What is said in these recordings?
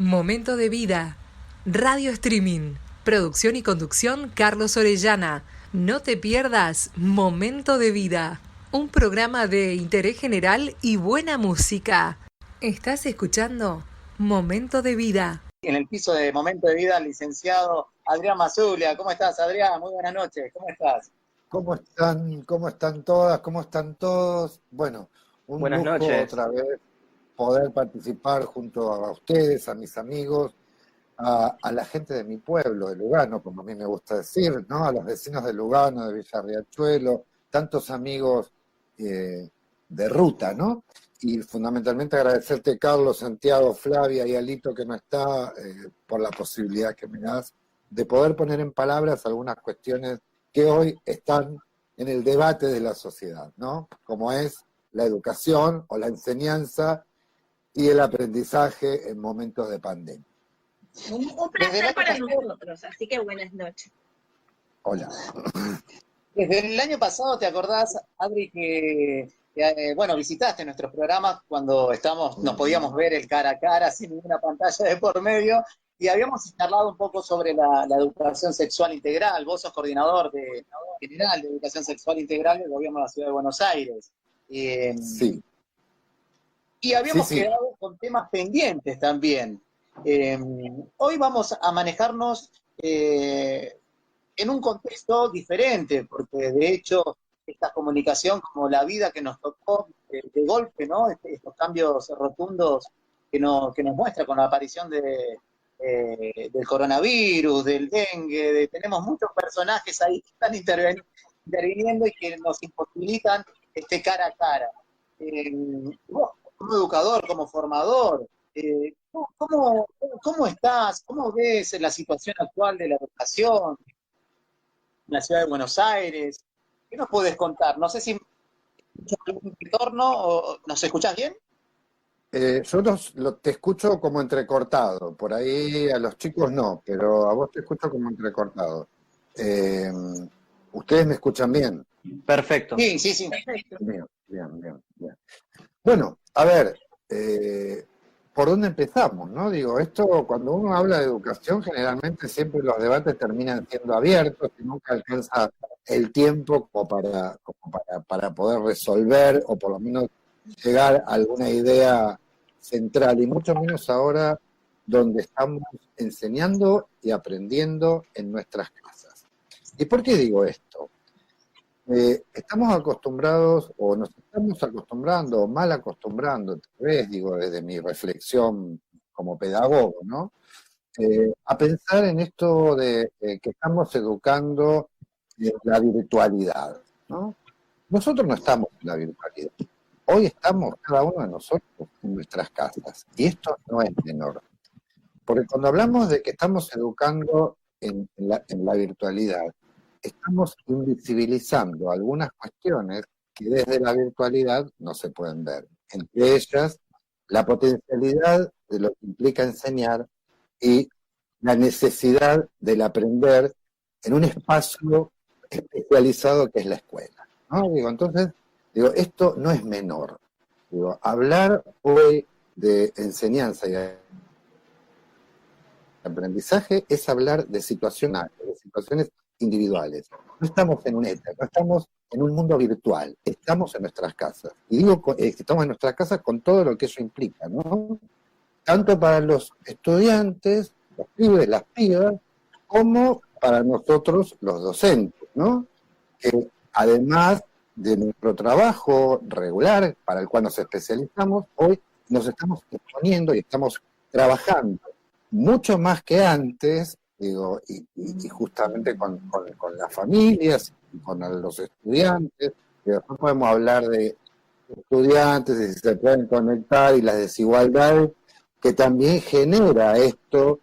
Momento de vida. Radio Streaming. Producción y conducción Carlos Orellana. No te pierdas Momento de Vida. Un programa de interés general y buena música. ¿Estás escuchando Momento de Vida? En el piso de Momento de Vida, el licenciado Adrián Mazzuglia. ¿Cómo estás, Adrián? Muy buenas noches. ¿Cómo estás? ¿Cómo están? ¿Cómo están todas? ¿Cómo están todos? Bueno, un Buenas lujo noches. otra vez poder participar junto a ustedes, a mis amigos, a la gente de mi pueblo, de Lugano, como a mí me gusta decir, ¿no? A los vecinos de Lugano, de Villa Riachuelo, tantos amigos de ruta, ¿no? Y fundamentalmente agradecerte, Carlos, Santiago, Flavia y Alito, que no está, por la posibilidad que me das de poder poner en palabras algunas cuestiones que hoy están en el debate de la sociedad, ¿no? Como es la educación o la enseñanza y el aprendizaje en momentos de pandemia. Un placer para nosotros, así que buenas noches. Hola. Desde el año pasado, ¿te acordás, Adri, que visitaste nuestros programas cuando nos podíamos ver el cara a cara sin ninguna pantalla de por medio, y habíamos charlado un poco sobre la educación sexual integral? Vos sos coordinador general de educación sexual integral del gobierno de la Ciudad de Buenos Aires. Sí. Y habíamos quedado con temas pendientes también. Hoy vamos a manejarnos en un contexto diferente, porque de hecho esta comunicación, como la vida que nos tocó de golpe, ¿no? Estos cambios rotundos que nos muestra con la aparición del coronavirus, del dengue, tenemos muchos personajes ahí que están interviniendo y que nos imposibilitan cara a cara. Vos, como educador, como formador, ¿cómo estás? ¿Cómo ves la situación actual de la educación en la Ciudad de Buenos Aires? ¿Qué nos puedes contar? No sé si escuchas algún retorno o ¿nos escuchás bien? Yo te escucho como entrecortado, por ahí a los chicos no, pero a vos te escucho como entrecortado. ¿Ustedes me escuchan bien? Perfecto. Sí. Perfecto. Bien. Bueno, a ver, ¿por dónde empezamos, no? Digo, esto, cuando uno habla de educación, generalmente siempre los debates terminan siendo abiertos y nunca alcanza el tiempo como para poder resolver o por lo menos llegar a alguna idea central, y mucho menos ahora donde estamos enseñando y aprendiendo en nuestras casas. ¿Y por qué digo esto? Estamos acostumbrados, o nos estamos acostumbrando, o mal acostumbrando, tal vez, digo, desde mi reflexión como pedagogo, ¿no? A pensar en esto de que estamos educando la virtualidad, ¿no? Nosotros no estamos en la virtualidad. Hoy estamos cada uno de nosotros en nuestras casas, y esto no es menor. Porque cuando hablamos de que estamos educando en la virtualidad, estamos invisibilizando algunas cuestiones que desde la virtualidad no se pueden ver. Entre ellas, la potencialidad de lo que implica enseñar y la necesidad del aprender en un espacio especializado que es la escuela, ¿no? Entonces, esto no es menor. Hablar hoy de enseñanza y de aprendizaje es hablar de situaciones individuales. No estamos en un éter, no estamos en un mundo virtual, estamos en nuestras casas. Y digo que estamos en nuestras casas con todo lo que eso implica, ¿no? Tanto para los estudiantes, los pibes, las pibas, como para nosotros los docentes, ¿no? Que además de nuestro trabajo regular, para el cual nos especializamos, hoy nos estamos exponiendo y estamos trabajando mucho más que antes, digo, y justamente con las familias, y con los estudiantes, que después podemos hablar de estudiantes y si se pueden conectar y las desigualdades que también genera esto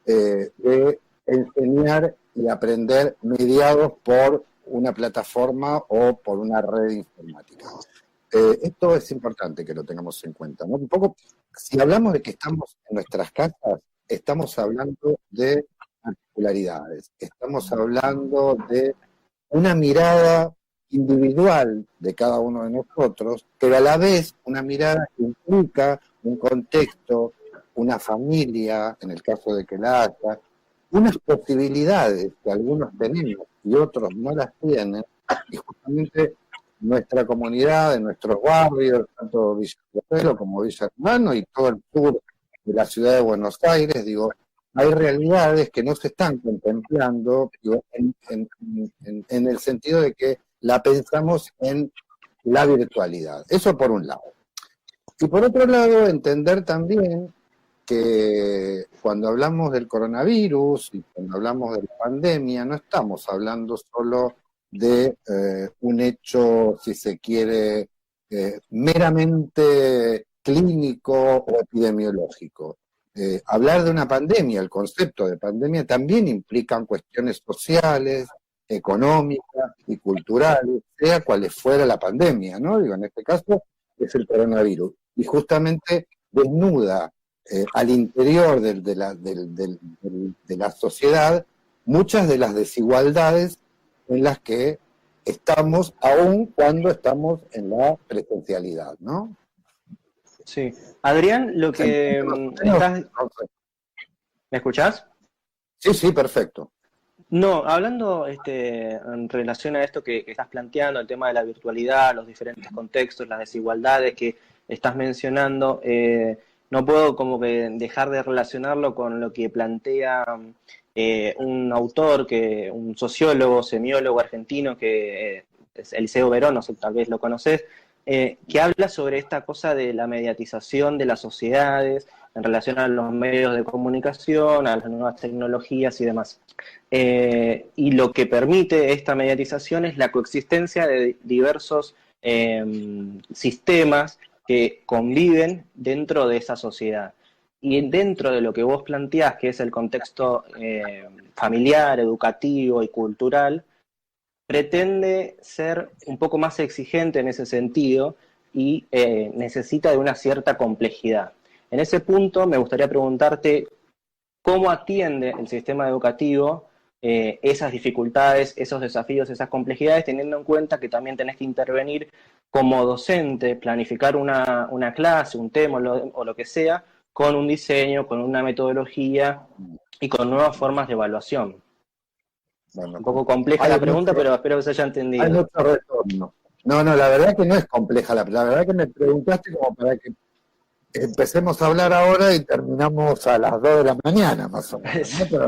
de enseñar y aprender mediados por una plataforma o por una red informática. Esto es importante que lo tengamos en cuenta, ¿no? Un poco, si hablamos de que estamos en nuestras casas, estamos hablando de particularidades, estamos hablando de una mirada individual de cada uno de nosotros, pero a la vez una mirada que implica un contexto una familia, en el caso de que la haya, unas posibilidades que algunos tenemos y otros no las tienen, y justamente nuestra comunidad, en nuestros barrios, tanto Villa Crucero como Villa Hermano y todo el sur de la ciudad de Buenos Aires, digo, hay realidades que no se están contemplando, digo, en el sentido de que la pensamos en la virtualidad. Eso por un lado. Y por otro lado, entender también que cuando hablamos del coronavirus y cuando hablamos de la pandemia, no estamos hablando solo de un hecho, si se quiere, meramente clínico o epidemiológico. Hablar de una pandemia, el concepto de pandemia, también implican cuestiones sociales, económicas y culturales, sea cual fuera la pandemia, ¿no? Digo, en este caso es el coronavirus. Y justamente desnuda al interior de la sociedad muchas de las desigualdades en las que estamos, aún cuando estamos en la presencialidad, ¿no? Sí. Adrián, lo que estás... ¿Me escuchás? Sí, sí, perfecto. No, hablando en relación a esto que estás planteando, el tema de la virtualidad, los diferentes contextos, las desigualdades que estás mencionando, no puedo como que dejar de relacionarlo con lo que plantea un autor, un sociólogo, semiólogo argentino, que es Eliseo Verón, no sé, tal vez lo conoces, que habla sobre esta cosa de la mediatización de las sociedades en relación a los medios de comunicación, a las nuevas tecnologías y demás. Y lo que permite esta mediatización es la coexistencia de diversos sistemas que conviven dentro de esa sociedad. Y dentro de lo que vos planteás, que es el contexto familiar, educativo y cultural, pretende ser un poco más exigente en ese sentido y necesita de una cierta complejidad. En ese punto me gustaría preguntarte cómo atiende el sistema educativo esas dificultades, esos desafíos, esas complejidades, teniendo en cuenta que también tenés que intervenir como docente, planificar una clase, un tema o lo que sea, con un diseño, con una metodología y con nuevas formas de evaluación. Bueno, un poco compleja la pregunta, pero espero que se haya entendido. Hay mucho retorno. No, la verdad que no es compleja. La verdad que me preguntaste como para que empecemos a hablar ahora y terminamos a las 2 de la mañana, más o menos, ¿no? Pero,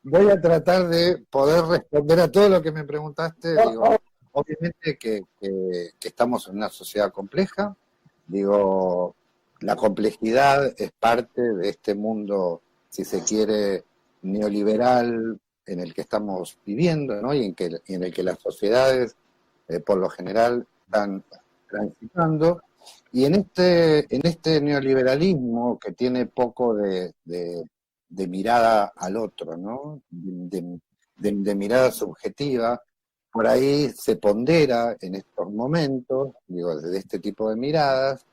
voy a tratar de poder responder a todo lo que me preguntaste. Digo, obviamente que estamos en una sociedad compleja. Digo, la complejidad es parte de este mundo, si se quiere, neoliberal en el que estamos viviendo, ¿no? Y en el que las sociedades, por lo general, están transitando. Y en este neoliberalismo que tiene poco de mirada al otro, ¿no? De mirada subjetiva, por ahí se pondera en estos momentos, digo, desde este tipo de miradas,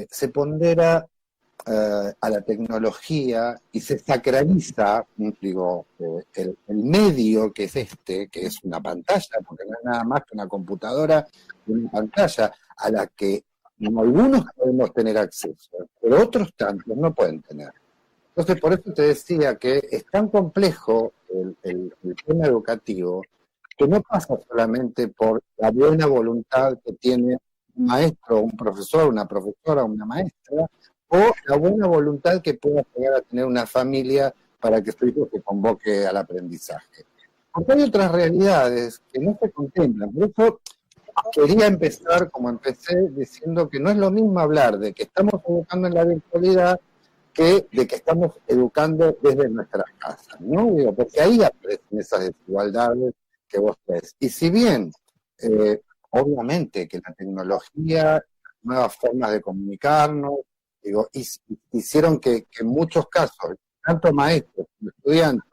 se pondera a la tecnología y se sacraliza, digo, el medio que es una pantalla, porque no es nada más que una computadora y una pantalla a la que algunos podemos tener acceso, pero otros tantos no pueden tener. Entonces, por eso te decía que es tan complejo el tema educativo que no pasa solamente por la buena voluntad que tiene un maestro, un profesor, una profesora, una maestra, o la buena voluntad que pueda llegar a tener una familia para que su hijo se convoque al aprendizaje. Porque hay otras realidades que no se contemplan. Por eso quería empezar, como empecé, diciendo que no es lo mismo hablar de que estamos educando en la virtualidad que de que estamos educando desde nuestras casas, ¿no? Digo, porque ahí aparecen esas desigualdades que vos ves. Y si bien, obviamente, que la tecnología, nuevas formas de comunicarnos, digo, hicieron que en muchos casos, tanto maestros como estudiantes,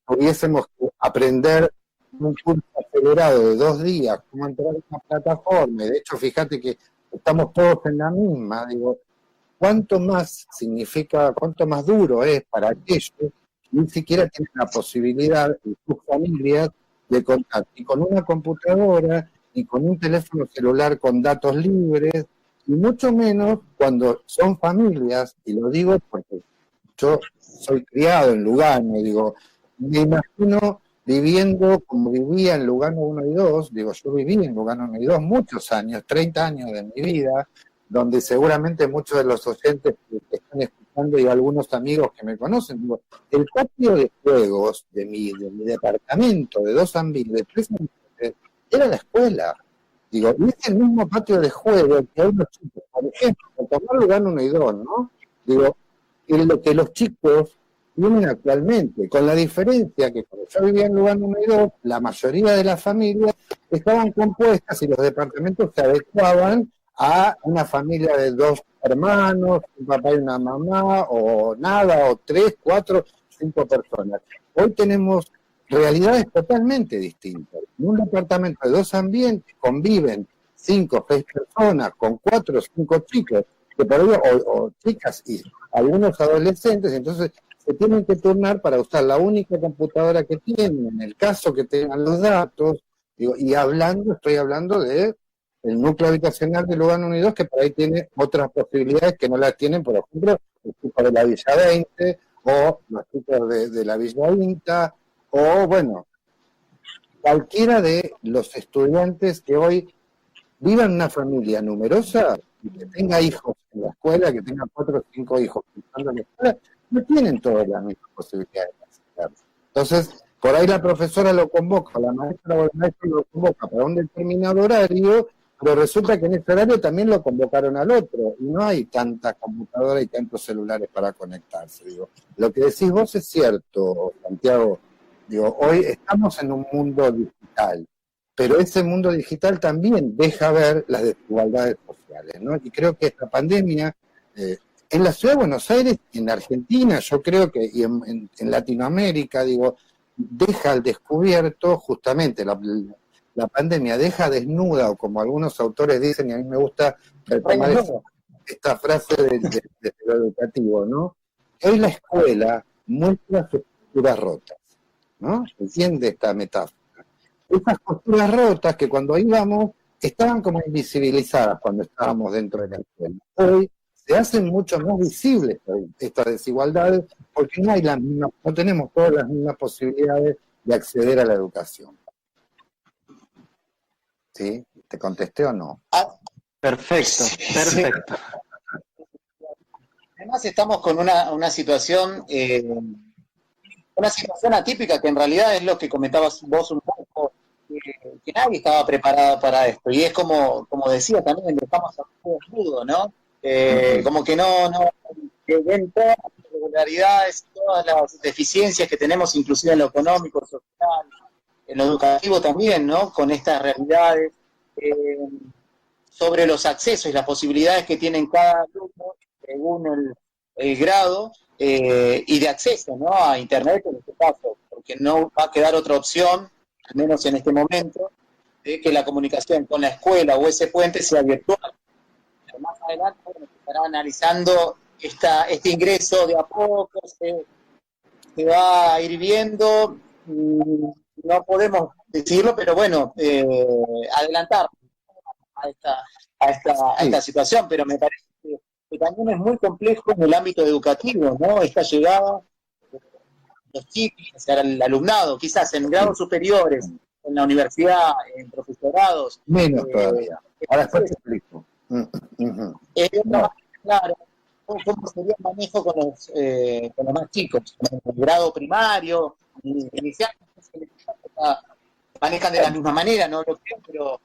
pudiésemos aprender un curso acelerado de 2 días, cómo entrar en una plataforma, y de hecho, fíjate que estamos todos en la misma, digo, cuánto más significa, cuánto más duro es para aquellos que ni siquiera tienen la posibilidad en sus familias de contar ni con una computadora, ni con un teléfono celular con datos libres, y mucho menos cuando son familias, y lo digo porque yo soy criado en Lugano, digo, me imagino viviendo como vivía en Lugano 1 y 2, digo, yo viví en Lugano 1 y 2 muchos años, 30 años de mi vida, donde seguramente muchos de los oyentes que están escuchando y algunos amigos que me conocen, digo, el patio de juegos de mi departamento de 2 ambientes, de 3 ambientes, era la escuela. Digo, y es el mismo patio de juego que hay los chicos, por ejemplo, por tomar Lugano 1 y 2, ¿no? Digo, y lo que los chicos tienen actualmente, con la diferencia que cuando yo vivía en Lugano 1 y 2, la mayoría de las familias estaban compuestas y los departamentos se adecuaban a una familia de 2 hermanos, un papá y una mamá, o nada, o 3, 4, 5 personas. Hoy tenemos realidades totalmente distintas. En un departamento de 2 ambientes conviven 5 o 6 personas con 4 o 5 chicos, que por ello, o chicas y algunos adolescentes, entonces se tienen que turnar para usar la única computadora que tienen, en el caso que tengan los datos, digo, y estoy hablando de el núcleo habitacional de Lugano 1 y 2, que por ahí tiene otras posibilidades que no las tienen, por ejemplo, los chicos de la Villa 20, o los chicos de la Villa Inta, o bueno, cualquiera de los estudiantes que hoy vivan en una familia numerosa y que tenga hijos en la escuela, que tenga 4 o 5 hijos cursando en la escuela, no tienen todas las mismas posibilidades de hacerlo. Entonces, por ahí la profesora lo convoca, la maestra o el maestro lo convoca para un determinado horario, pero resulta que en ese horario también lo convocaron al otro, y no hay tantas computadoras y tantos celulares para conectarse. Digo, lo que decís vos es cierto, Santiago. Digo, hoy estamos en un mundo digital, pero ese mundo digital también deja ver las desigualdades sociales, ¿no? Y creo que esta pandemia, en la ciudad de Buenos Aires, en Argentina, yo creo que, y en Latinoamérica, digo, deja al descubierto justamente la pandemia, deja desnuda, o como algunos autores dicen, y a mí me gusta retomar esta frase de lo educativo, ¿no? Hoy la escuela muestra sus costuras rotas, ¿no? ¿Se entiende esta metáfora? Esas costuras rotas que cuando íbamos estaban como invisibilizadas cuando estábamos dentro de la escuela. Hoy se hacen mucho más visibles estas desigualdades porque no tenemos todas las mismas posibilidades de acceder a la educación. ¿Sí? ¿Te contesté o no? Perfecto, perfecto. Además estamos con una situación atípica que en realidad es lo que comentabas vos un poco, que nadie estaba preparado para esto. Y es como decía también, estamos a fuego crudo, ¿no? Como que que ven todas las irregularidades, todas las deficiencias que tenemos, inclusive en lo económico, social, en lo educativo también, ¿no? Con estas realidades, sobre los accesos y las posibilidades que tienen cada alumno según el grado y de acceso, ¿no? A Internet en este caso, porque no va a quedar otra opción, al menos en este momento, de que la comunicación con la escuela o ese puente sea virtual. Pero más adelante se estará analizando este ingreso de a poco, se va a ir viendo, no podemos decirlo, pero bueno, adelantar a esta situación, pero me parece que también es muy complejo en el ámbito educativo, ¿no? Esta llegada de los chicos hacia el alumnado, quizás en grados superiores, en la universidad, en profesorados. Menos todavía. Ahora después te explico. Claro, ¿cómo sería el manejo con los más chicos? En el grado primario, inicial, manejan de la misma manera, no lo creo, pero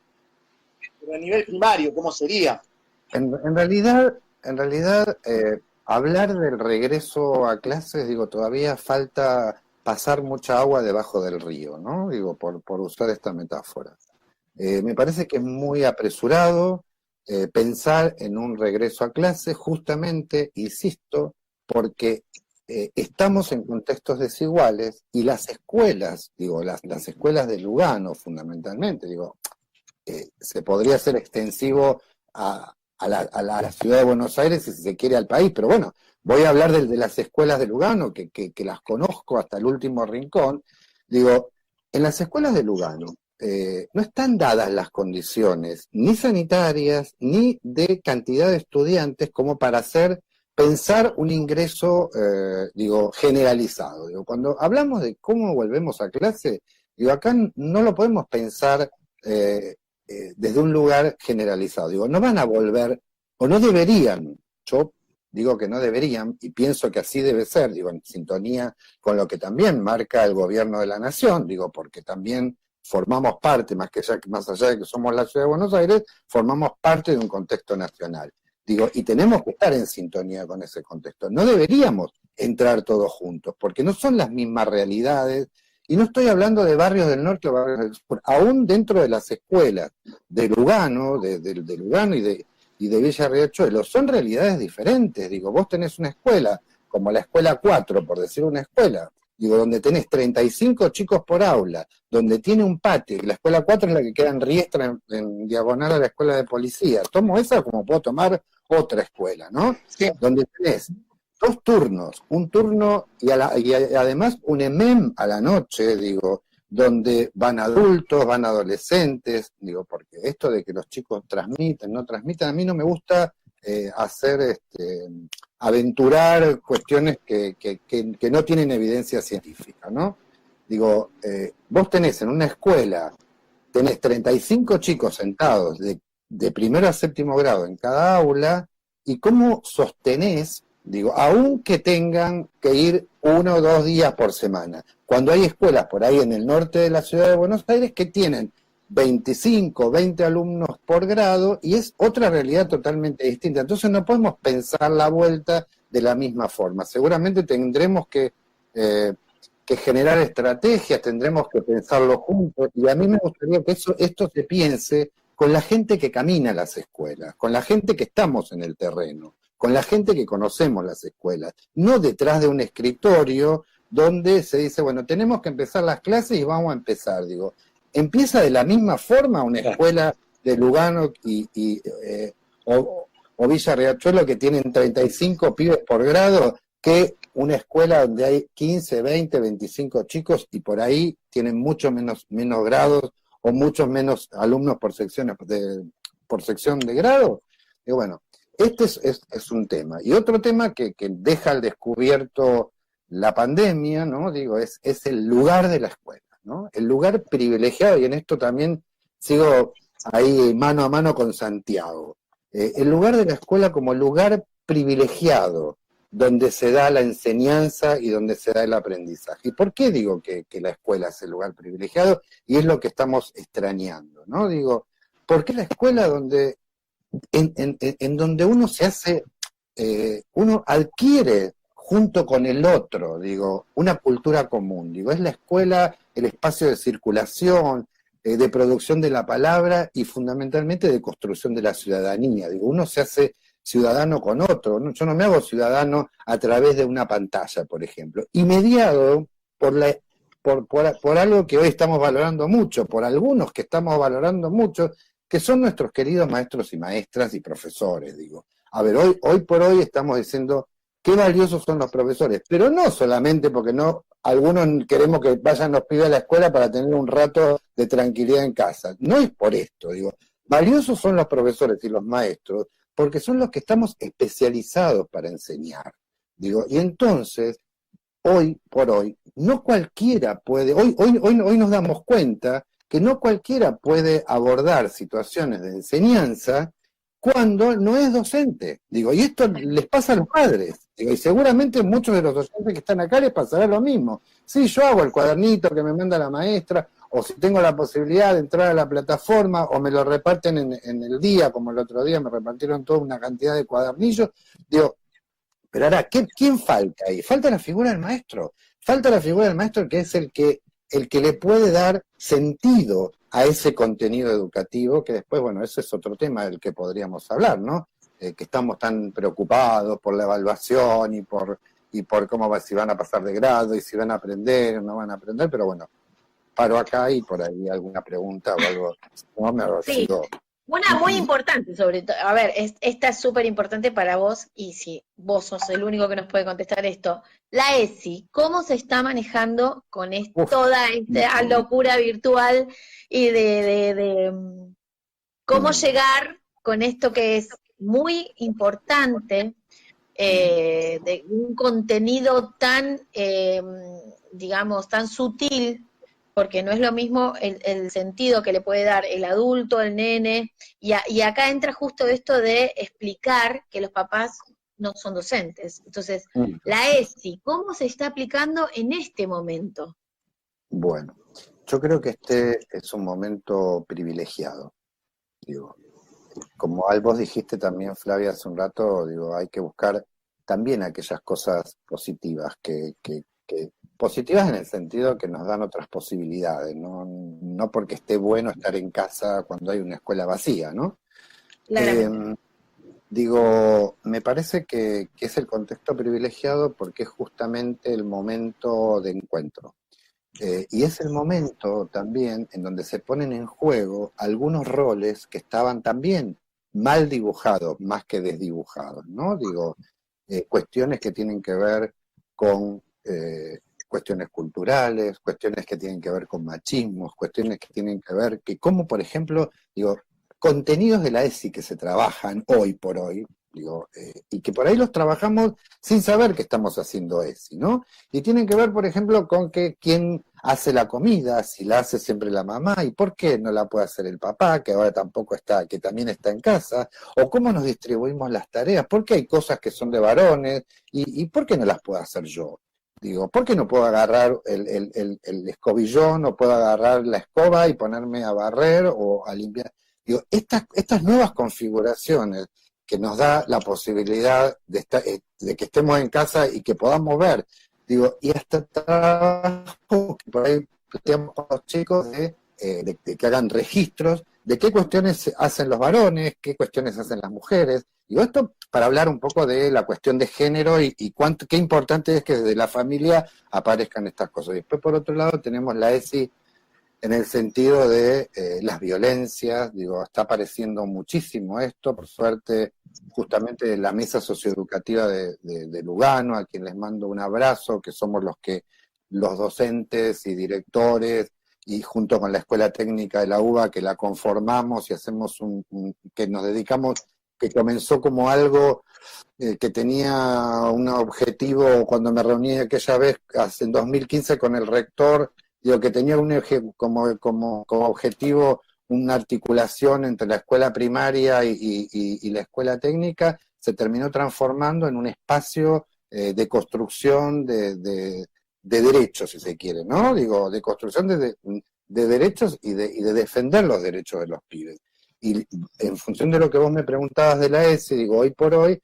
a nivel primario, ¿cómo sería? En realidad, hablar del regreso a clases, digo, todavía falta pasar mucha agua debajo del río, ¿no? Digo, por usar esta metáfora. Me parece que es muy apresurado pensar en un regreso a clases, justamente, insisto, porque estamos en contextos desiguales y las escuelas, digo, las escuelas de Lugano fundamentalmente, digo, se podría hacer extensivo a la ciudad de Buenos Aires y si se quiere al país, pero bueno, voy a hablar de las escuelas de Lugano, que las conozco hasta el último rincón. Digo, en las escuelas de Lugano, no están dadas las condiciones, ni sanitarias, ni de cantidad de estudiantes como para pensar un ingreso, generalizado. Digo, cuando hablamos de cómo volvemos a clase, digo, acá no lo podemos pensar desde un lugar generalizado. Digo, no van a volver, o no deberían, yo digo que no deberían, y pienso que así debe ser, digo, en sintonía con lo que también marca el gobierno de la nación, digo, porque también formamos parte, más allá de que somos la Ciudad de Buenos Aires, formamos parte de un contexto nacional. Digo, y tenemos que estar en sintonía con ese contexto. No deberíamos entrar todos juntos, porque no son las mismas realidades, y no estoy hablando de barrios del norte o barrios del sur, aún dentro de las escuelas de Lugano, de Lugano y de Villa Riachuelo, son realidades diferentes. Digo, vos tenés una escuela, como la escuela 4, por decir una escuela, digo, donde tenés 35 chicos por aula, donde tiene un patio, y la escuela 4 es la que queda en Riestra, en diagonal a la escuela de policía. Tomo esa como puedo tomar otra escuela, ¿no? Sí. Donde tenés 2 turnos, un turno y además un EMEM a la noche, digo, donde van adultos, van adolescentes, digo, porque esto de que los chicos transmiten, no transmiten, a mí no me gusta aventurar cuestiones que no tienen evidencia científica, ¿no? Digo, vos tenés en una escuela, tenés 35 chicos sentados de primero a séptimo grado en cada aula, y cómo sostenés, digo, aun que tengan que ir 1 o 2 días por semana, cuando hay escuelas por ahí en el norte de la Ciudad de Buenos Aires que tienen 25, 20 alumnos por grado, y es otra realidad totalmente distinta. Entonces no podemos pensar la vuelta de la misma forma. Seguramente tendremos que generar estrategias, tendremos que pensarlo juntos, y a mí me gustaría que esto se piense con la gente que camina a las escuelas, con la gente que estamos en el terreno, con la gente que conocemos las escuelas, no detrás de un escritorio donde se dice, bueno, tenemos que empezar las clases y vamos a empezar, digo. Empieza de la misma forma una escuela de Lugano o Villa Riachuelo, que tienen 35 pibes por grado, que una escuela donde hay 15, 20, 25 chicos y por ahí tienen mucho menos grados o muchos menos alumnos por sección de grado. Y bueno, este es un tema. Y otro tema que deja al descubierto la pandemia, ¿no? Digo, es el lugar de la escuela, ¿no? El lugar privilegiado, y en esto también sigo ahí mano a mano con Santiago. El lugar de la escuela como lugar privilegiado, donde se da la enseñanza y donde se da el aprendizaje. ¿Y por qué digo que la escuela es el lugar privilegiado? Y es lo que estamos extrañando, ¿no? Digo, ¿por qué la escuela donde en donde uno se hace, uno adquiere junto con el otro, digo, una cultura común, digo, es la escuela, el espacio de circulación, de producción de la palabra y fundamentalmente de construcción de la ciudadanía, digo, uno se hace ciudadano con otro, ¿no? Yo no me hago ciudadano a través de una pantalla, por ejemplo, y mediado por algo que hoy estamos valorando mucho, por algunos que estamos valorando mucho, que son nuestros queridos maestros y maestras y profesores, digo. A ver, hoy por hoy estamos diciendo qué valiosos son los profesores, pero no solamente porque algunos queremos que vayan los pibes a la escuela para tener un rato de tranquilidad en casa. No es por esto, digo. Valiosos son los profesores y los maestros porque son los que estamos especializados para enseñar, digo. Y entonces, hoy por hoy, no cualquiera puede, hoy nos damos cuenta que no cualquiera puede abordar situaciones de enseñanza cuando no es docente. Digo, y esto les pasa a los padres. Digo, y seguramente muchos de los docentes que están acá les pasará lo mismo. Sí, yo hago el cuadernito que me manda la maestra, o si tengo la posibilidad de entrar a la plataforma, o me lo reparten en el día, como el otro día me repartieron toda una cantidad de cuadernillos. Digo, pero ahora, ¿quién falta ahí? Falta la figura del maestro. Falta la figura del maestro, que es el que le puede dar sentido a ese contenido educativo, que después, bueno, ese es otro tema del que podríamos hablar, ¿no? Que estamos tan preocupados por la evaluación y por si van a pasar de grado y si van a aprender o no van a aprender, pero bueno, paro acá y por ahí alguna pregunta o algo, no me sigo Una muy importante, sobre todo, a ver, esta es súper importante para vos, y si vos sos el único que nos puede contestar esto, la ESI, ¿cómo se está manejando con toda esta locura virtual y de cómo llegar con esto que es muy importante, de un contenido tan, digamos, tan sutil, porque no es lo mismo el sentido que le puede dar el adulto, el nene, y acá entra justo esto de explicar que los papás no son docentes. Entonces, la ESI, ¿cómo se está aplicando en este momento? Bueno, yo creo que este es un momento privilegiado, digo. Como vos dijiste también, Flavia, hace un rato, digo, hay que buscar también aquellas cosas positivas, que positivas en el sentido que nos dan otras posibilidades, no porque esté bueno estar en casa cuando hay una escuela vacía, ¿no? Digo, me parece que es el contexto privilegiado porque es justamente el momento de encuentro. Y es el momento también en donde se ponen en juego algunos roles que estaban también mal dibujados, más que desdibujados, ¿no? Digo, cuestiones que tienen que ver con cuestiones culturales, cuestiones que tienen que ver con machismos, cuestiones que tienen que ver que como, por ejemplo, digo, contenidos de la ESI que se trabajan hoy por hoy, digo, y que por ahí los trabajamos sin saber que estamos haciendo ESI, ¿no? Y tienen que ver, por ejemplo, con que quién hace la comida, si la hace siempre la mamá, y por qué no la puede hacer el papá, que ahora tampoco está, que también está en casa, o cómo nos distribuimos las tareas, por qué hay cosas que son de varones, y por qué no las puedo hacer yo. Digo, ¿por qué no puedo agarrar el escobillón, o puedo agarrar la escoba y ponerme a barrer o a limpiar? Digo, estas nuevas configuraciones que nos da la posibilidad de que estemos en casa y que podamos ver, digo, y hasta trabajo que por ahí planteamos con los chicos de que hagan registros de qué cuestiones hacen los varones, qué cuestiones hacen las mujeres. Digo, esto para hablar un poco de la cuestión de género y qué importante es que desde la familia aparezcan estas cosas. Y después, por otro lado, tenemos la ESI en el sentido de las violencias. Digo, está apareciendo muchísimo esto, por suerte, justamente la mesa socioeducativa de Lugano, a quien les mando un abrazo, que somos los docentes y directores, y junto con la Escuela Técnica de la UBA, que la conformamos y hacemos que nos dedicamos, que comenzó como algo que tenía un objetivo, cuando me reuní aquella vez, en 2015 con el rector, digo, que tenía como objetivo una articulación entre la escuela primaria y la escuela técnica, se terminó transformando en un espacio de construcción de derechos, si se quiere, ¿no? Digo, de construcción de derechos y de defender los derechos de los pibes. Y en función de lo que vos me preguntabas de la ESI, digo, hoy por hoy,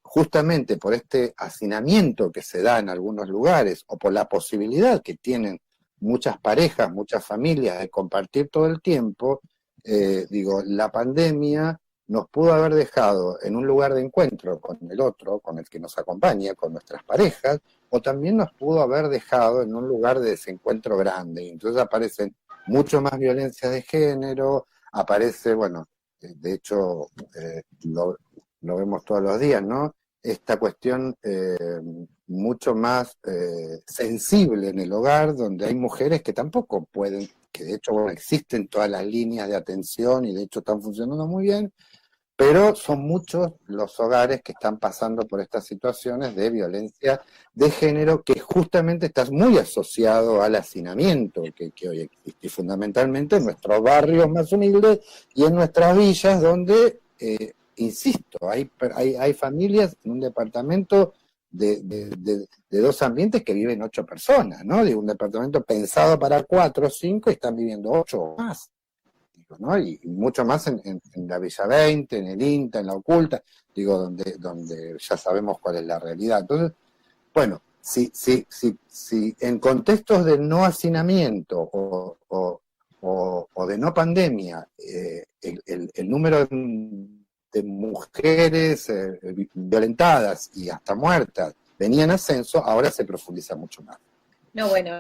justamente por este hacinamiento que se da en algunos lugares, o por la posibilidad que tienen muchas parejas, muchas familias de compartir todo el tiempo, digo, la pandemia nos pudo haber dejado en un lugar de encuentro con el otro, con el que nos acompaña, con nuestras parejas, o también nos pudo haber dejado en un lugar de desencuentro grande. Y entonces aparecen mucho más violencia de género, aparece, bueno, de hecho, lo vemos todos los días, ¿no? Esta cuestión mucho más sensible en el hogar, donde hay mujeres que tampoco pueden, que de hecho, bueno, existen todas las líneas de atención y de hecho están funcionando muy bien, pero son muchos los hogares que están pasando por estas situaciones de violencia de género, que justamente está muy asociado al hacinamiento que hoy existe, y fundamentalmente en nuestros barrios más humildes y en nuestras villas, donde, insisto, hay familias en un departamento de 2 ambientes que viven 8 personas, ¿no? De un departamento pensado para 4 o 5 y están viviendo 8 o más. ¿No? Y mucho más en la Villa 20, en el INTA, en la Oculta, digo, donde ya sabemos cuál es la realidad. Entonces, bueno, si en contextos de no hacinamiento o de no pandemia, el número de mujeres violentadas y hasta muertas venía en ascenso, ahora se profundiza mucho más. No, bueno,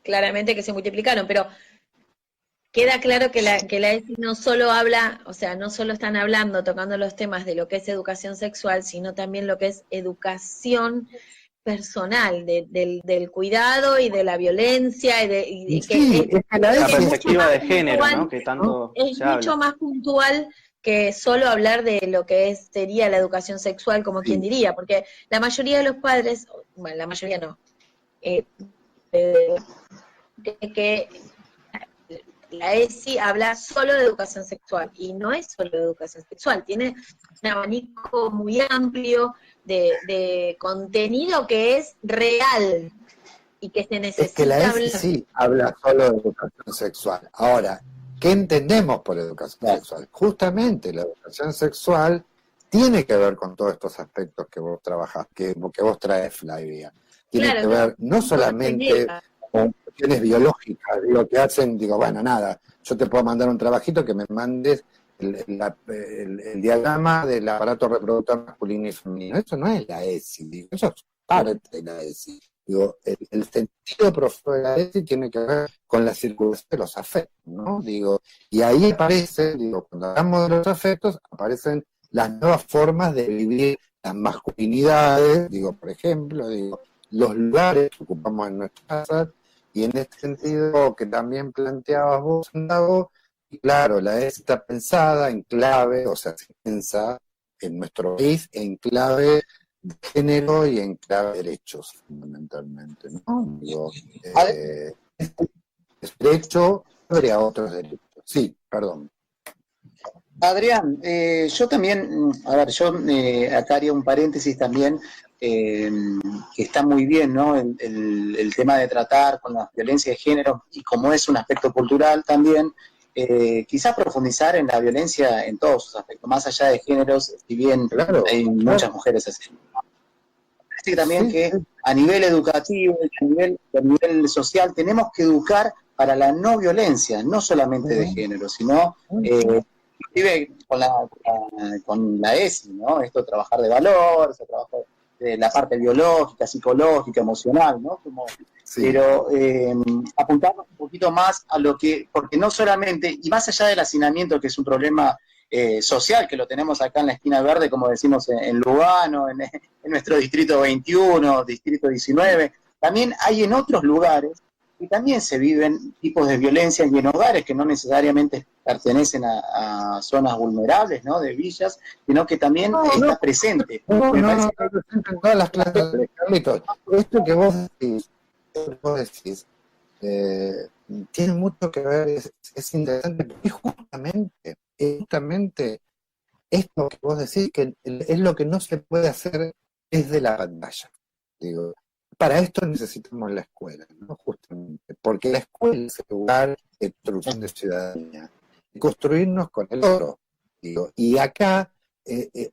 claramente que se multiplicaron, pero queda claro que la ESI no solo habla, o sea, no solo están hablando, tocando los temas de lo que es educación sexual, sino también lo que es educación personal, del cuidado y de la violencia, y Sí, es que la La ESI perspectiva de género, puntual, ¿no? Que tanto es se mucho habla. más puntual que solo hablar de lo que sería la educación sexual, como quien diría, porque la mayoría de los padres, bueno, la mayoría no, de que la ESI habla solo de educación sexual, y no es solo de educación sexual, tiene un abanico muy amplio de contenido que es real y que se necesita Es que la ESI hablar. sí habla solo de educación sexual. Ahora, ¿qué entendemos por educación sexual? Justamente la educación sexual tiene que ver con todos estos aspectos que vos trabajás, que vos traes, Flavia. Tiene que ver no solamente con cuestiones biológicas, digo, que hacen, digo, bueno, nada, yo te puedo mandar un trabajito que me mandes el diagrama del aparato reproductor masculino y femenino. Eso no es la ESI, digo, eso es parte de la ESI. Digo, el sentido profundo de la ESI tiene que ver con la circulación de los afectos, ¿no? Digo, y ahí aparece, digo, cuando hablamos de los afectos, aparecen las nuevas formas de vivir las masculinidades, digo, por ejemplo, digo, los lugares que ocupamos en nuestras casas, y en este sentido que también planteabas vos, Santiago, y claro, la ESI está pensada en clave, o sea, se piensa en nuestro país en clave de género y en clave de derechos, fundamentalmente, ¿no? Digo, es derecho sobre a otros derechos. Sí, perdón. Adrián, yo también, a ver, yo acá haría un paréntesis también, que está muy bien, ¿no? El tema de tratar con la violencia de género, y como es un aspecto cultural también, quizás profundizar en la violencia en todos sus aspectos, más allá de géneros, si bien hay muchas mujeres así. Así que también que a nivel educativo, a nivel social, tenemos que educar para la no violencia, no solamente de género, sino inclusive con la ESI, ¿no? Esto de trabajar de valores, trabajar de la parte biológica, psicológica, emocional, ¿no? Pero apuntarnos un poquito más a lo que, porque no solamente, y más allá del hacinamiento, que es un problema social, que lo tenemos acá en la esquina verde, como decimos en Lugano, en nuestro distrito 21, distrito 19, también hay en otros lugares y también se viven tipos de violencia y en hogares que no necesariamente pertenecen a zonas vulnerables, ¿no? De villas, sino que también está presente. No, presente en todas las clases de Carlitos. Esto que vos decís, tiene mucho que ver, es interesante, porque justamente esto que vos decís, que es lo que no se puede hacer desde la pantalla. Digo, para esto necesitamos la escuela, ¿no? Justamente, porque la escuela es el lugar de construcción de ciudadanía, de construirnos con el otro. Digo, y acá,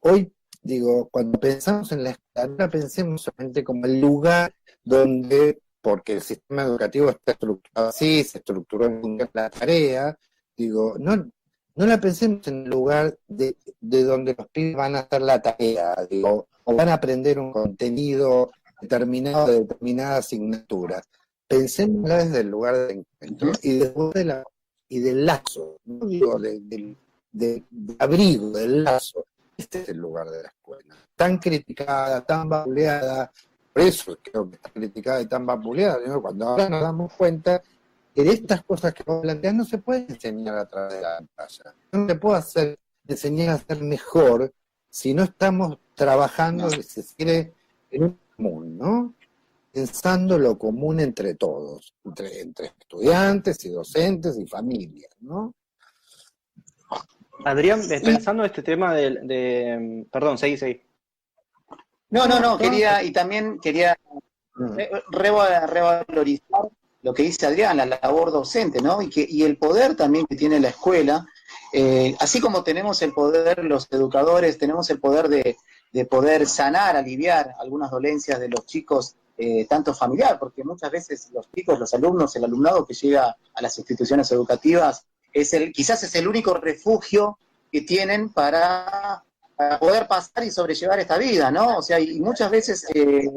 hoy, digo, cuando pensamos en la escuela, no pensemos solamente como el lugar donde, porque el sistema educativo está estructurado así, se estructuró en función de la tarea, digo, no la pensemos en el lugar de donde los pibes van a hacer la tarea, digo, o van a aprender un contenido determinado de determinada asignatura. Pensémosla desde el lugar de encuentro y del lazo, no digo de abrigo, del lazo. Este es el lugar de la escuela. Tan criticada, tan vapuleada, por eso creo que está criticada y tan vapuleada, ¿no? Cuando ahora nos damos cuenta que de estas cosas que vos planteás no se puede enseñar a través de la pantalla. No se puede enseñar a ser mejor si no estamos trabajando, si se quiere, en un común, ¿no? Pensando lo común entre todos, entre estudiantes y docentes y familias, ¿no? Adrián, pensando este tema perdón, seguí. No, quería revalorizar lo que dice Adrián, la labor docente, ¿no? Y el poder también que tiene la escuela, así como tenemos el poder, los educadores, tenemos el poder de poder sanar, aliviar algunas dolencias de los chicos, tanto familiar, porque muchas veces los chicos, los alumnos, el alumnado que llega a las instituciones educativas, quizás es el único refugio que tienen para poder pasar y sobrellevar esta vida, ¿no? O sea, y muchas veces es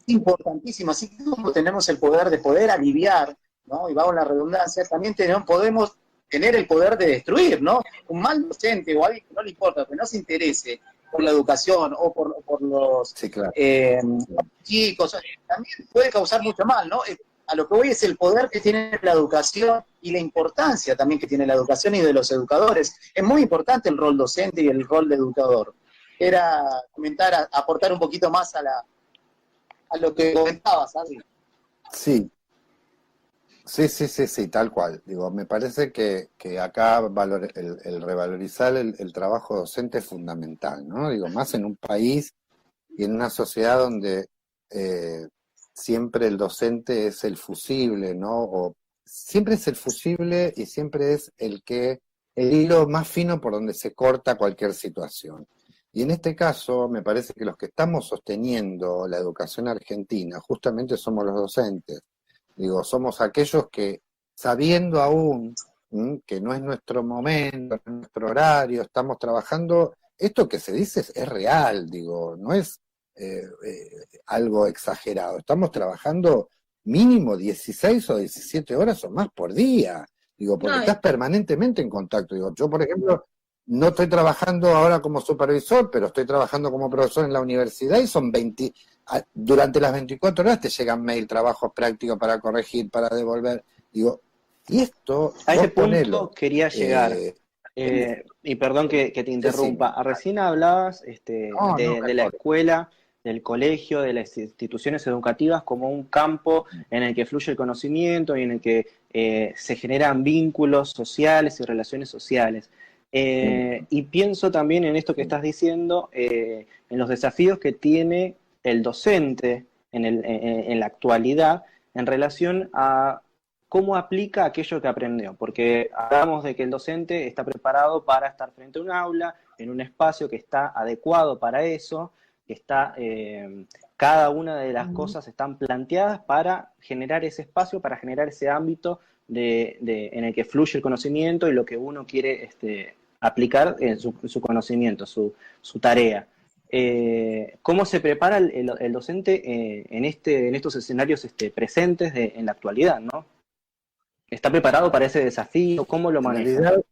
importantísimo, así como tenemos el poder de poder aliviar, ¿no? Y vamos a la redundancia, también podemos tener el poder de destruir, ¿no? Un mal docente o alguien que no le importa, que no se interese por la educación o por los Sí, claro. chicos, también puede causar mucho mal, ¿no? A lo que voy es el poder que tiene la educación y la importancia también que tiene la educación y de los educadores. Es muy importante el rol docente y el rol de educador. Era comentar, aportar un poquito más a lo que comentabas, Adri. Sí, sí, tal cual. Digo, me parece que acá el revalorizar el trabajo docente es fundamental, ¿no? Digo, más en un país y en una sociedad donde siempre el docente es el fusible, ¿no? O siempre es el fusible y siempre es el hilo más fino por donde se corta cualquier situación. Y en este caso, me parece que los que estamos sosteniendo la educación argentina, justamente somos los docentes. Digo, somos aquellos que, sabiendo aún que no es nuestro momento, no es nuestro horario, estamos trabajando, esto que se dice es real, digo, no es algo exagerado. Estamos trabajando mínimo 16 o 17 horas o más por día, digo, porque estás permanentemente en contacto. Digo, yo, por ejemplo, no estoy trabajando ahora como supervisor, pero estoy trabajando como profesor en la universidad y son durante las 24 horas te llegan mail, trabajos prácticos para corregir, para devolver. Digo, y esto... A ese punto quería llegar. Y perdón que te interrumpa. Sí. Recién hablabas de la escuela, del colegio, de las instituciones educativas como un campo en el que fluye el conocimiento y en el que se generan vínculos sociales y relaciones sociales. Y pienso también en esto que estás diciendo, en los desafíos que tiene el docente en la actualidad en relación a cómo aplica aquello que aprendió, porque hablamos de que el docente está preparado para estar frente a un aula, en un espacio que está adecuado para eso, que está, cada una de las cosas están planteadas para generar ese espacio, para generar ese ámbito en el que fluye el conocimiento y lo que uno quiere aplicar en su conocimiento, su tarea. ¿Cómo se prepara el docente en estos escenarios presentes en la actualidad, ¿no? ¿Está preparado para ese desafío? ¿Cómo lo maneja? En realidad,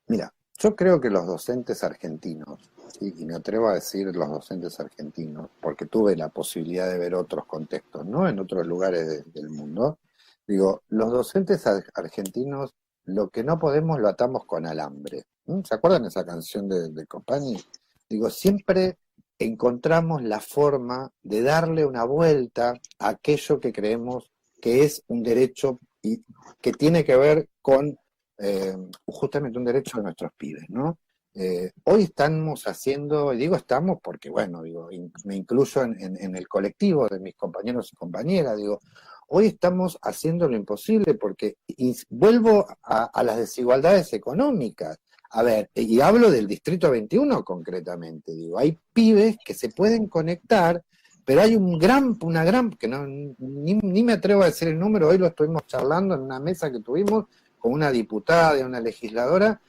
mira, yo creo que los docentes argentinos, y me atrevo a decir los docentes argentinos, porque tuve la posibilidad de ver otros contextos, ¿no? En otros lugares del mundo. Digo, los docentes argentinos, lo que no podemos lo atamos con alambre. ¿Se acuerdan esa canción de Company? Digo, siempre encontramos la forma de darle una vuelta a aquello que creemos que es un derecho y que tiene que ver con justamente un derecho de nuestros pibes, ¿no? Hoy estamos haciendo, y digo estamos porque, bueno, digo, me incluyo en el colectivo de mis compañeros y compañeras, digo, hoy estamos haciendo lo imposible porque vuelvo a las desigualdades económicas. A ver, y hablo del Distrito 21 concretamente, digo, hay pibes que se pueden conectar, pero hay una gran, que no, ni me atrevo a decir el número, hoy lo estuvimos charlando en una mesa que tuvimos con una diputada y una legisladora,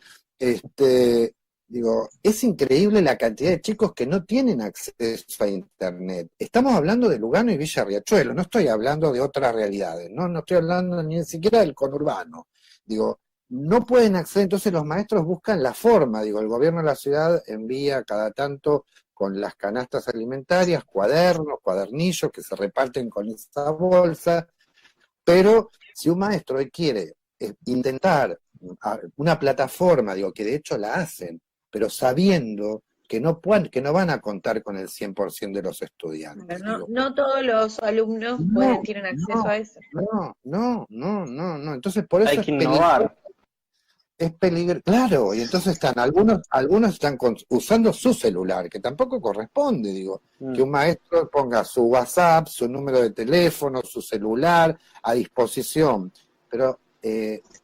digo, es increíble la cantidad de chicos que no tienen acceso a internet. Estamos hablando de Lugano y Villa Riachuelo, no estoy hablando de otras realidades, no estoy hablando ni siquiera del conurbano. Digo, no pueden acceder, entonces los maestros buscan la forma, digo, el gobierno de la ciudad envía cada tanto con las canastas alimentarias, cuadernos, cuadernillos que se reparten con esa bolsa, pero si un maestro hoy quiere intentar una plataforma, digo, que de hecho la hacen, pero sabiendo que no van a contar con el 100% de los estudiantes. No todos los alumnos tienen acceso a eso. No. Entonces, por eso hay que innovar. Es peligroso, claro, y entonces algunos están usando su celular, que tampoco corresponde, digo, que un maestro ponga su WhatsApp, su número de teléfono, su celular a disposición, pero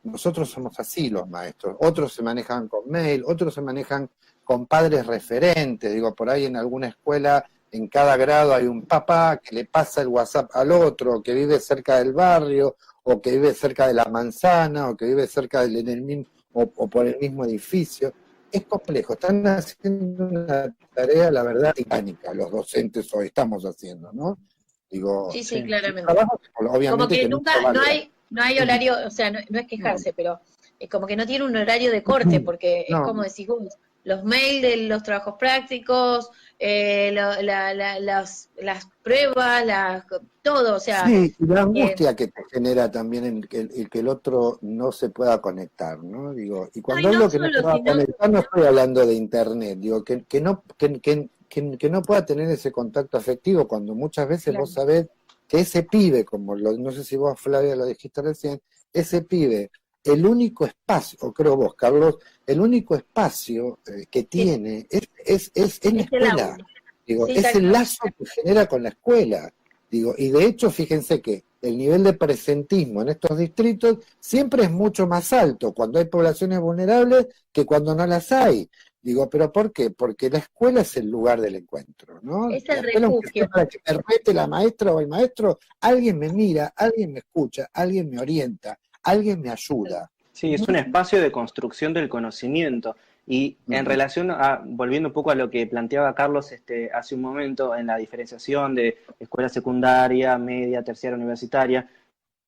nosotros somos así los maestros, otros se manejan con mail, otros se manejan con padres referentes, digo, por ahí en alguna escuela, en cada grado hay un papá que le pasa el WhatsApp al otro, que vive cerca del barrio, o que vive cerca de la manzana, o que vive cerca del mismo, o por el mismo edificio. Es complejo, están haciendo una tarea, la verdad, titánica, los docentes hoy estamos haciendo, ¿no? Digo, sí, claramente. Trabajo, obviamente como que nunca, no hay horario, o sea, no es quejarse, pero es como que no tiene un horario de corte, porque es como decís vos, los mails de los trabajos prácticos, las pruebas, todo, o sea... Sí, y la angustia que te genera también el que el otro no se pueda conectar, ¿no? Digo, y cuando hablo que no se pueda conectar, no estoy hablando de internet, digo, que no pueda tener ese contacto afectivo, cuando muchas veces vos sabés que ese pibe, no sé si vos, Flavia, lo dijiste recién, ese pibe, el único espacio, o creo vos, Carlos, el único espacio que tiene es la escuela. Digo, es el lazo que genera con la escuela. Digo, y de hecho, fíjense que el nivel de presentismo en estos distritos siempre es mucho más alto cuando hay poblaciones vulnerables que cuando no las hay. Digo, ¿pero por qué? Porque la escuela es el lugar del encuentro, ¿no? Es la el escuela, refugio. Para que me rete la maestra o el maestro, alguien me mira, alguien me escucha, alguien me orienta, alguien me ayuda. Sí, es un espacio de construcción del conocimiento. Y en relación a, volviendo un poco a lo que planteaba Carlos hace un momento, en la diferenciación de escuela secundaria, media, terciaria, universitaria,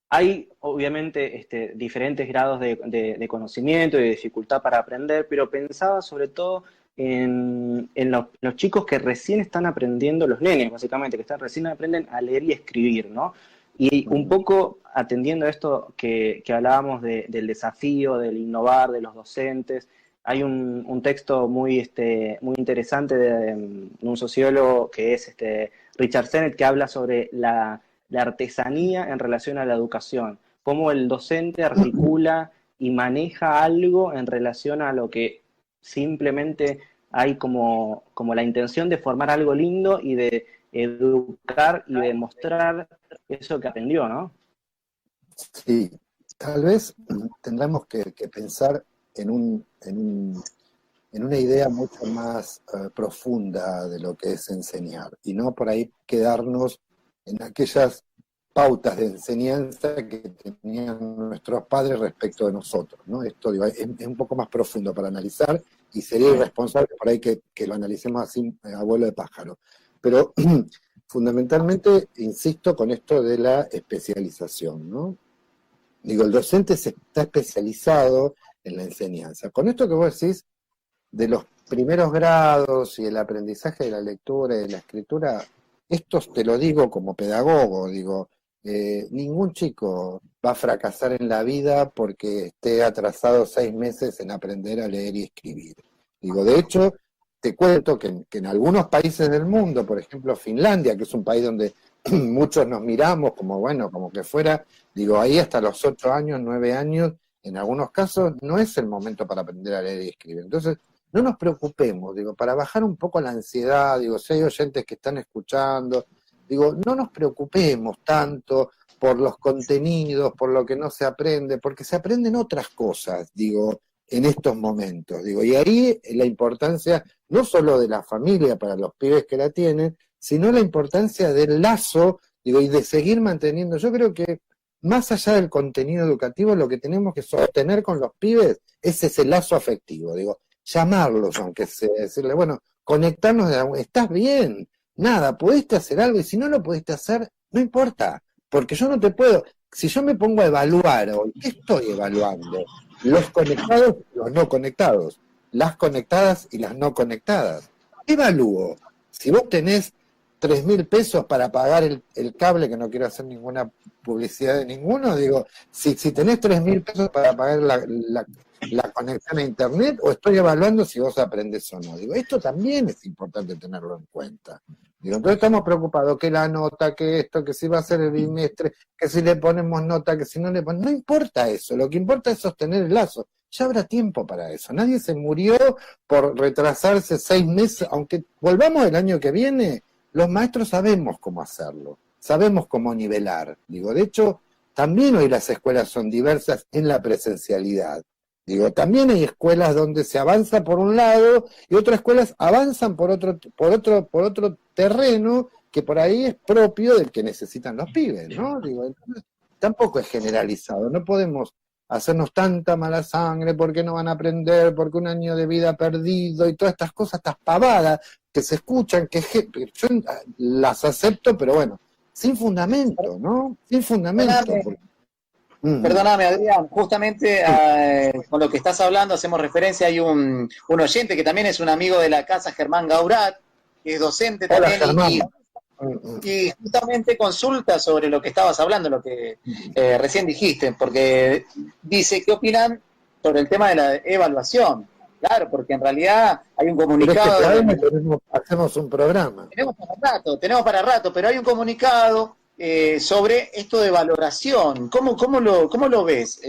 hay obviamente diferentes grados de conocimiento y de dificultad para aprender, pero pensaba sobre todo en los chicos que recién están aprendiendo, los nenes básicamente, que recién aprenden a leer y escribir, ¿no? Y un poco atendiendo a esto que hablábamos del desafío, del innovar, de los docentes, hay un texto muy interesante de un sociólogo que es Richard Sennett, que habla sobre la artesanía en relación a la educación, cómo el docente articula y maneja algo en relación a lo que simplemente hay como la intención de formar algo lindo y de educar y de mostrar eso que aprendió, ¿no? Sí, tal vez tendremos que pensar en una idea mucho más profunda de lo que es enseñar, y no por ahí quedarnos en aquellas pautas de enseñanza que tenían nuestros padres respecto de nosotros, ¿no? Esto digo, es un poco más profundo para analizar, y sería irresponsable por ahí que lo analicemos así a vuelo de pájaro. Pero fundamentalmente, insisto con esto de la especialización, ¿no? Digo, el docente se está especializado en la enseñanza. Con esto que vos decís de los primeros grados y el aprendizaje de la lectura y de la escritura, esto te lo digo como pedagogo, digo, ningún chico va a fracasar en la vida porque esté atrasado 6 meses en aprender a leer y escribir. Digo, de hecho, te cuento que en algunos países del mundo, por ejemplo Finlandia, que es un país donde muchos nos miramos como, bueno, como que fuera, digo, ahí hasta los 8 años, 9 años, en algunos casos no es el momento para aprender a leer y escribir. Entonces, no nos preocupemos, digo, para bajar un poco la ansiedad, digo, si hay oyentes que están escuchando, digo, no nos preocupemos tanto por los contenidos, por lo que no se aprende, porque se aprenden otras cosas, digo, en estos momentos, digo, y ahí la importancia no solo de la familia para los pibes que la tienen, sino la importancia del lazo, digo, y de seguir manteniendo. Yo creo que más allá del contenido educativo, lo que tenemos que sostener con los pibes es ese lazo afectivo, digo, llamarlos, aunque sea, decirle, bueno, conectarnos, estás bien, nada, pudiste hacer algo, y si no lo pudiste hacer, no importa, porque yo no te puedo, si yo me pongo a evaluar hoy, ¿qué estoy evaluando? Los conectados y los no conectados, las conectadas y las no conectadas. ¿Qué evalúo? Si vos tenés 3.000 pesos para pagar el cable, que no quiero hacer ninguna publicidad de ninguno, digo, si tenés 3.000 pesos para pagar la conexión a internet, o estoy evaluando si vos aprendés o no. Digo, esto también es importante tenerlo en cuenta. Digo, entonces estamos preocupados que la nota, que esto, que si va a ser el bimestre, que si le ponemos nota, que si no le ponemos... No importa eso, lo que importa es sostener el lazo. Ya habrá tiempo para eso. Nadie se murió por retrasarse 6 meses, aunque volvamos el año que viene, los maestros sabemos cómo hacerlo, sabemos cómo nivelar. Digo, de hecho, también hoy las escuelas son diversas en la presencialidad. Digo, también hay escuelas donde se avanza por un lado y otras escuelas avanzan por otro terreno que por ahí es propio del que necesitan los pibes, ¿no? Digo, entonces, tampoco es generalizado, no podemos hacernos tanta mala sangre porque no van a aprender, porque un año de vida perdido y todas estas cosas, estas pavadas que se escuchan, que yo las acepto, pero bueno, sin fundamento, ¿no? Sin fundamento. Perdóname, Adrián, justamente con lo que estás hablando hacemos referencia, hay un oyente que también es un amigo de la casa, Germán Gaurat, que es docente también, y justamente consulta sobre lo que estabas hablando, lo que recién dijiste, porque dice, ¿qué opinan sobre el tema de la evaluación? Claro, porque en realidad hay un comunicado... Pero es que hacemos un programa. Tenemos para rato, pero hay un comunicado sobre esto de valoración. ¿Cómo lo ves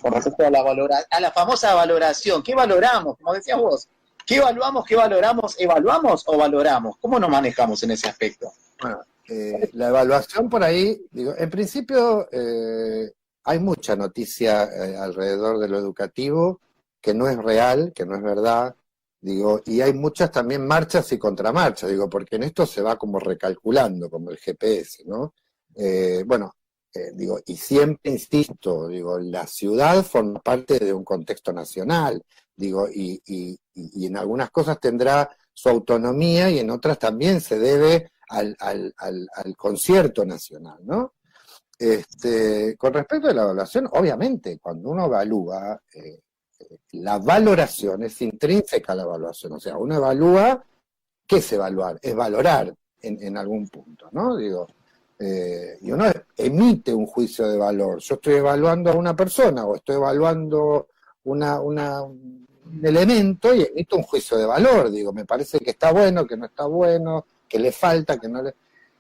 con respecto a la famosa valoración? ¿Qué valoramos? Como decías vos, ¿qué evaluamos, qué valoramos? ¿Evaluamos o valoramos? ¿Cómo nos manejamos en ese aspecto? Bueno, la evaluación por ahí, digo, en principio hay mucha noticia alrededor de lo educativo que no es real, que no es verdad, digo, y hay muchas también marchas y contramarchas, digo, porque en esto se va como recalculando, como el GPS, ¿no? Digo, y siempre insisto, digo, la ciudad forma parte de un contexto nacional, digo, y en algunas cosas tendrá su autonomía y en otras también se debe al concierto nacional, ¿no? Con respecto a la evaluación, obviamente, cuando uno evalúa, la valoración es intrínseca a la evaluación, o sea, uno evalúa, ¿qué es evaluar? Es valorar en algún punto, ¿no? Digo, y uno emite un juicio de valor. Yo estoy evaluando a una persona o estoy evaluando un elemento y emito un juicio de valor, digo, me parece que está bueno, que no está bueno, que le falta, que no le...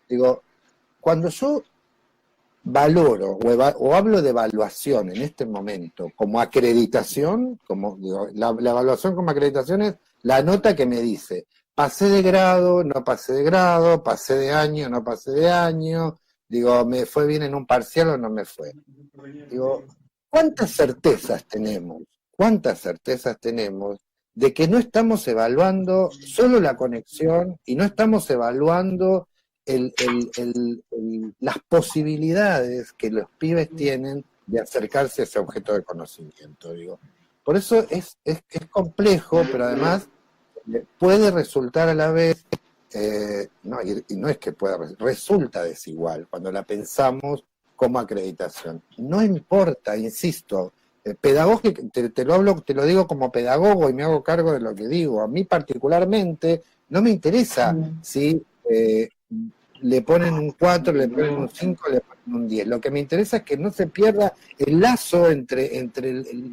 Digo, cuando yo valoro o hablo de evaluación en este momento como acreditación, como digo, la evaluación como acreditación es la nota que me dice, pasé de grado, no pasé de grado, pasé de año, no pasé de año, digo, me fue bien en un parcial o no me fue. Digo, ¿cuántas certezas tenemos de que no estamos evaluando solo la conexión y no estamos evaluando las posibilidades que los pibes tienen de acercarse a ese objeto de conocimiento, digo. Por eso es complejo, pero además puede resultar a la vez, y no es que pueda, resulta desigual cuando la pensamos como acreditación. No importa, insisto, pedagógico, te lo digo como pedagogo y me hago cargo de lo que digo. A mí particularmente no me interesa si le ponen un 4, le ponen un 5, le ponen un 10. Lo que me interesa es que no se pierda el lazo entre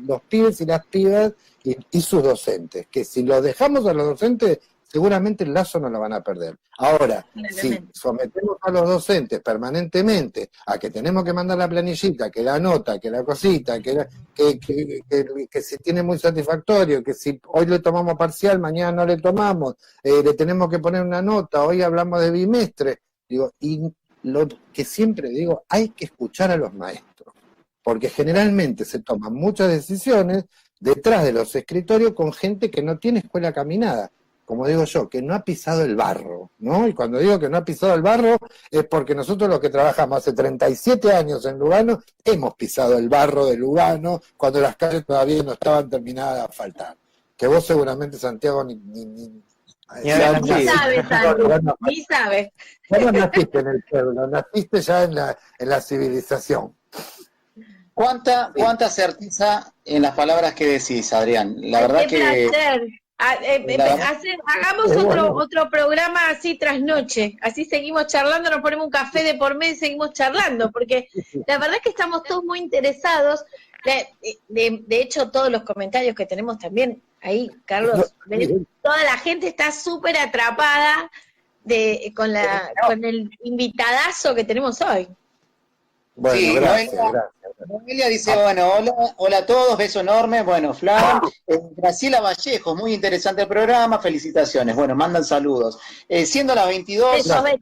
los pibes y las pibas y sus docentes, que si lo dejamos a los docentes, seguramente el lazo no lo van a perder. Ahora, si sometemos a los docentes permanentemente a que tenemos que mandar la planillita, que la nota, que la cosita, que si tiene muy satisfactorio, que si hoy le tomamos parcial, mañana no le tomamos, le tenemos que poner una nota, hoy hablamos de bimestre, digo, y lo que siempre digo, hay que escuchar a los maestros, porque generalmente se toman muchas decisiones detrás de los escritorios con gente que no tiene escuela caminada, como digo yo, que no ha pisado el barro, ¿no? Y cuando digo que no ha pisado el barro es porque nosotros los que trabajamos hace 37 años en Lugano hemos pisado el barro de Lugano cuando las calles todavía no estaban terminadas de asfaltar. Que vos seguramente, Santiago, ni sabes, ni sabes. Vos no naciste en el pueblo, naciste ya en la civilización. ¿Cuánta certeza en las palabras que decís, Adrián? La verdad que... Placer. Hagamos otro programa así tras noche, así seguimos charlando, nos ponemos un café de por medio y seguimos charlando, porque la verdad es que estamos todos muy interesados. De hecho, todos los comentarios que tenemos también ahí, Carlos, toda la gente está súper atrapada con el invitadazo que tenemos hoy. Bueno, sí, gracias. Noelia dice, bueno, hola a todos, beso enorme. Bueno, Flan, Graciela Vallejo, muy interesante el programa, felicitaciones. Bueno, mandan saludos. Siendo las 22 horas,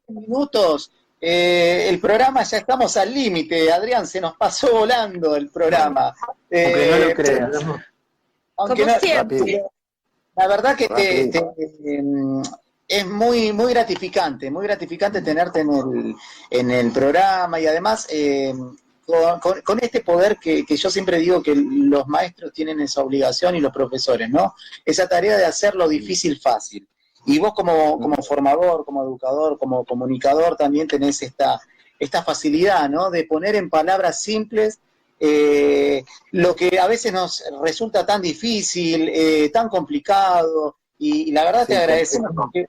minutos, el programa ya estamos al límite. Adrián, se nos pasó volando el programa. Aunque no lo creas. Como siempre. La verdad que es muy gratificante tenerte en el programa y además con este poder que yo siempre digo que los maestros tienen esa obligación y los profesores, ¿no? Esa tarea de hacer lo difícil fácil. Y vos como formador, como educador, como comunicador también tenés esta facilidad, ¿no? De poner en palabras simples lo que a veces nos resulta tan difícil, tan complicado, y la verdad te agradecemos porque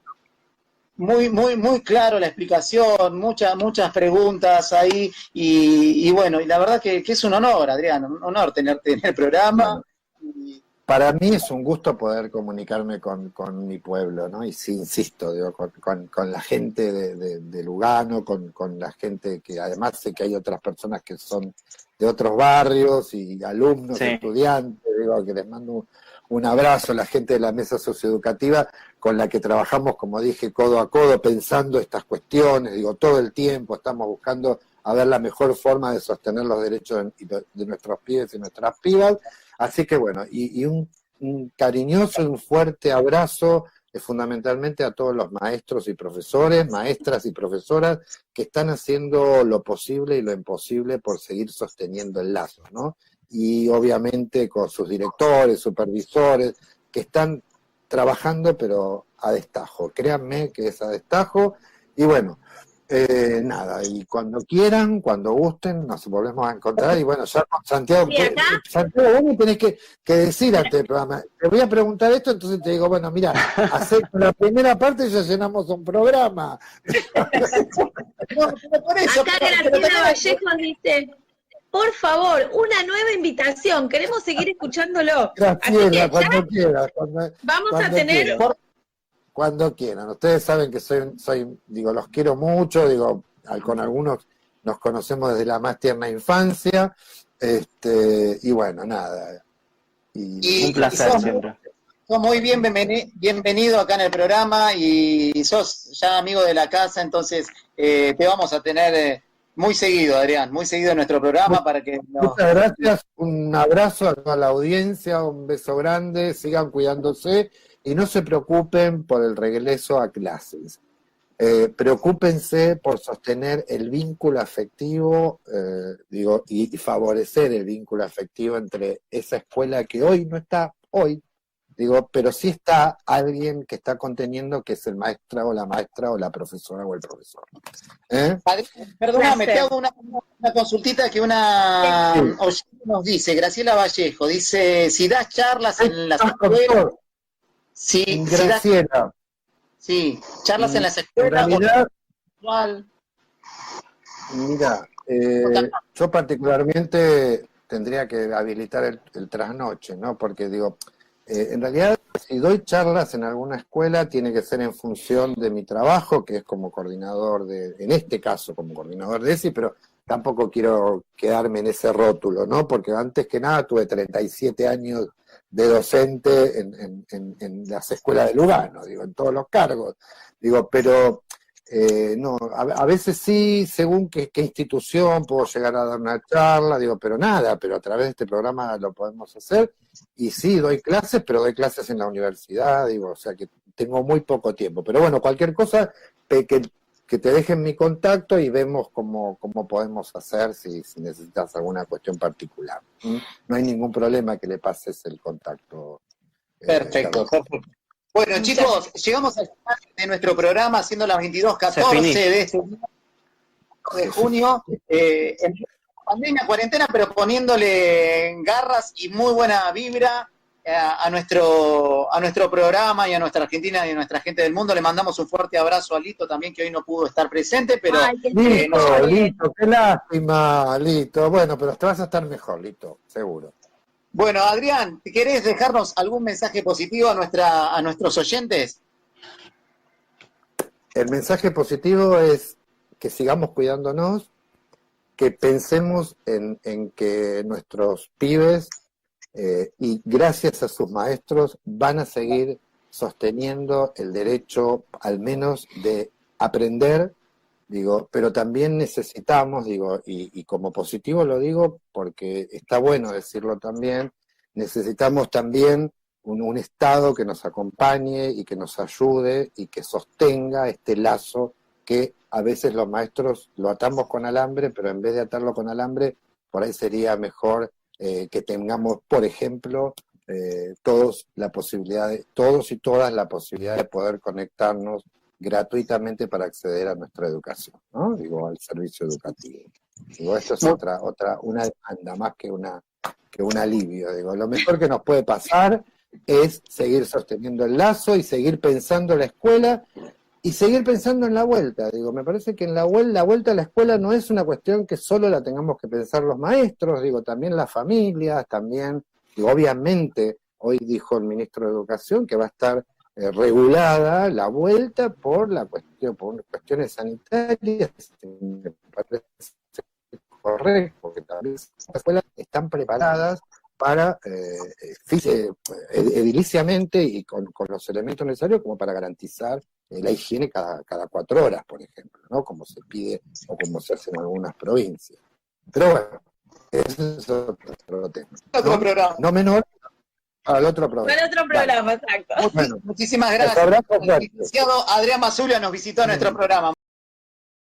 muy claro la explicación, muchas preguntas ahí, y bueno, y la verdad que es un honor, Adrián, un honor tenerte en el programa. Bueno, para mí es un gusto poder comunicarme con mi pueblo, ¿no? Y sí, insisto, digo, con la gente de Lugano, con la gente que además sé que hay otras personas que son de otros barrios y alumnos, Sí. estudiantes, digo, que les mando un abrazo a la gente de la mesa socioeducativa con la que trabajamos, como dije, codo a codo, pensando estas cuestiones, digo, todo el tiempo estamos buscando a ver la mejor forma de sostener los derechos de nuestros pibes y nuestras pibas. Así que bueno, y un cariñoso y un fuerte abrazo fundamentalmente a todos los maestros y profesores, maestras y profesoras que están haciendo lo posible y lo imposible por seguir sosteniendo el lazo, ¿no? Y obviamente con sus directores, supervisores, que están trabajando pero a destajo, créanme que es a destajo, y bueno, nada, y cuando quieran, cuando gusten, nos volvemos a encontrar. Y bueno, ya con Santiago, Santiago, vos me tenés que decir antes del programa, te voy a preguntar esto, entonces te digo, bueno, mira, la primera parte ya llenamos un programa. No, por eso, acá Graciela Vallejo dice, por favor, una nueva invitación, queremos seguir escuchándolo. Graciela, cuando quieras. Vamos a tener... Cuando quieran. Ustedes saben que digo, los quiero mucho, digo, con algunos nos conocemos desde la más tierna infancia, y bueno, nada. Un placer siempre. Sos muy bienvenido acá en el programa y sos ya amigo de la casa, entonces te vamos a tener muy seguido, Adrián, muy seguido en nuestro programa para que Muchas gracias, un abrazo a toda la audiencia, un beso grande, sigan cuidándose. Y no se preocupen por el regreso a clases. Preocúpense por sostener el vínculo afectivo, y favorecer el vínculo afectivo entre esa escuela que hoy no está, pero sí está alguien que está conteniendo, que es el maestra o la profesora o el profesor. Perdóname, te hago una consultita que una oyente nos dice, Graciela Vallejo, dice, si das charlas en las escuelas... Sí, Graciela. Sí, charlas en las escuelas. En realidad, mira, yo particularmente tendría que habilitar el trasnoche, ¿no? Porque digo, en realidad, si doy charlas en alguna escuela, tiene que ser en función de mi trabajo, que es como coordinador en este caso, como coordinador de ESI, pero tampoco quiero quedarme en ese rótulo, ¿no? Porque antes que nada tuve 37 años de docente en las escuelas de Lugano, digo, en todos los cargos, digo, pero no, a veces sí, según qué institución puedo llegar a dar una charla, digo, pero a través de este programa lo podemos hacer, y sí, doy clases, pero doy clases en la universidad, digo, o sea que tengo muy poco tiempo, pero bueno, cualquier cosa que te dejen mi contacto y vemos cómo podemos hacer si necesitas alguna cuestión particular. No hay ningún problema que le pases el contacto. Perfecto. Bueno, chicos, llegamos al final de nuestro programa, siendo las 22:14 de este de junio, en pandemia, cuarentena, pero poniéndole garras y muy buena vibra a nuestro programa y a nuestra Argentina y a nuestra gente del mundo. Le mandamos un fuerte abrazo a Lito también, que hoy no pudo estar presente, pero... Lito, qué lástima, Lito. Bueno, pero te vas a estar mejor, Lito, seguro. Bueno, Adrián, ¿querés dejarnos algún mensaje positivo a nuestros oyentes? El mensaje positivo es que sigamos cuidándonos, que pensemos en que nuestros pibes y gracias a sus maestros van a seguir sosteniendo el derecho al menos de aprender, digo, pero también necesitamos, digo, y como positivo lo digo porque está bueno decirlo también, necesitamos también un Estado que nos acompañe y que nos ayude y que sostenga este lazo que a veces los maestros lo atamos con alambre, pero en vez de atarlo con alambre, por ahí sería mejor que tengamos, por ejemplo, todos y todas la posibilidad de poder conectarnos gratuitamente para acceder a nuestra educación, ¿no? Digo, al servicio educativo. Digo, esto es una demanda más que un alivio. Digo, lo mejor que nos puede pasar es seguir sosteniendo el lazo y seguir pensando en la escuela y seguir pensando en la vuelta. Digo, me parece que en la vuelta a la escuela no es una cuestión que solo la tengamos que pensar los maestros, digo, también las familias, también, digo, obviamente, hoy dijo el ministro de Educación que va a estar regulada la vuelta por cuestiones sanitarias, me parece correcto, porque también las escuelas están preparadas para ediliciamente y con los elementos necesarios como para garantizar la higiene cada 4 horas, por ejemplo, ¿no? Como se pide o como se hace en algunas provincias. Pero bueno, ese es otro tema. Otro programa. No menor al otro programa. Al otro programa, exacto. Bueno, muchísimas gracias. Abrazo, el licenciado Adrián Mazzulla nos visitó en nuestro programa.